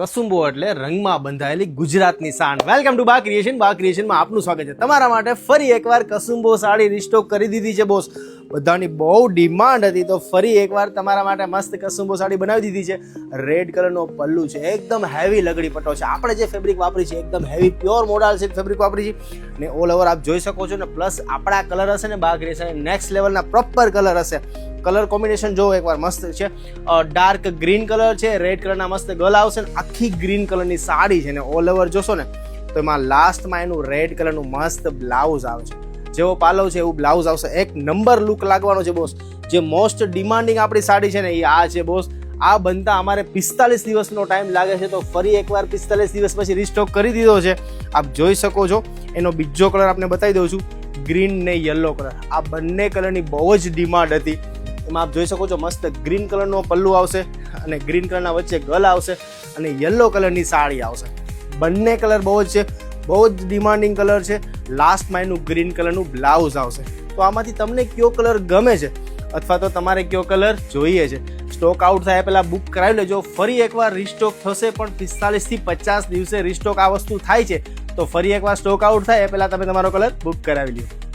કસુંબો એટલે રંગમાં બંધાયેલી ગુજરાતની શાન. વેલકમ ટુ બા ક્રિએશન. બા ક્રિએશનમાં આપનું સ્વાગત છે. તમારા માટે ફરી એકવાર કસુંબો સાડી રિસ્ટોક કરી દીધી છે બોસ. બધાની બહુ ડિમાન્ડ હતી તો ફરી એકવાર તમારા માટે મસ્ત કસુંબો સાડી બનાવી દીધી છે. રેડ કલરનો પલ્લુ છે, એકદમ હેવી લગડી પટ્ટો છે. આપણે જે ફેબ્રિક વાપરી છે એકદમ હેવી પ્યોર મોડાલ સિલ્ક ફેબ્રિક વાપરી છે ને ઓલ ઓવર આપ જોઈ શકો છો ને. પ્લસ આપણા કલર હશે ને બા ક્રિએશન નેક્સ્ટ લેવલના પ્રોપર કલર હશે. કલર કોમ્બિનેશન જો એકવાર મસ્ત છે. ડાર્ક ગ્રીન કલર છે, રેડ કલરના મસ્ત ગલ આવશે ને આખી ગ્રીન કલરની સાડી છે ને ઓલ ઓવર જોશો ને તો એમાં લાસ્ટમાં એનું રેડ કલરનું મસ્ત બ્લાઉઝ આવે છે. જેવો પાલવ છે એવું બ્લાઉઝ આવશે. એક નંબર લુક લાગવાનો છે બોસ. જે મોસ્ટ ડિમાન્ડિંગ આપણી સાડી છે ને એ આ છે બોસ. આ બનતા અમારે 45 દિવસનો ટાઈમ લાગે છે તો ફરી એકવાર 45 દિવસ પછી રિસ્ટોક કરી દીધો છે. આપ જોઈ શકો છો. એનો બીજો કલર આપને બતાવી દઉં છું, ગ્રીન ને યલો કલર. આ બંને કલરની બહુ જ ડિમાન્ડ હતી. એમાં આપ જોઈ શકો છો મસ્ત ગ્રીન કલરનો પલ્લુ આવશે અને ગ્રીન કલરના વચ્ચે ગલ આવશે અને યલો કલરની સાડી આવશે. બંને કલર બહુ જ છે, બહુ જ ડિમાન્ડિંગ કલર છે. લાસ્ટમાં એનું ગ્રીન કલરનું બ્લાઉઝ આવશે. તો આમાંથી તમને કયો કલર ગમે છે અથવા તો તમારે કયો કલર જોઈએ છે સ્ટોક આઉટ થાય પહેલાં બુક કરાવી લેજો. ફરી એકવાર રિસ્ટોક થશે પણ 45 થી 50 દિવસે રિસ્ટોક આ વસ્તુ થાય છે તો ફરી એકવાર સ્ટોક આઉટ થાય એ પહેલાં તમે તમારો કલર બુક કરાવી લો.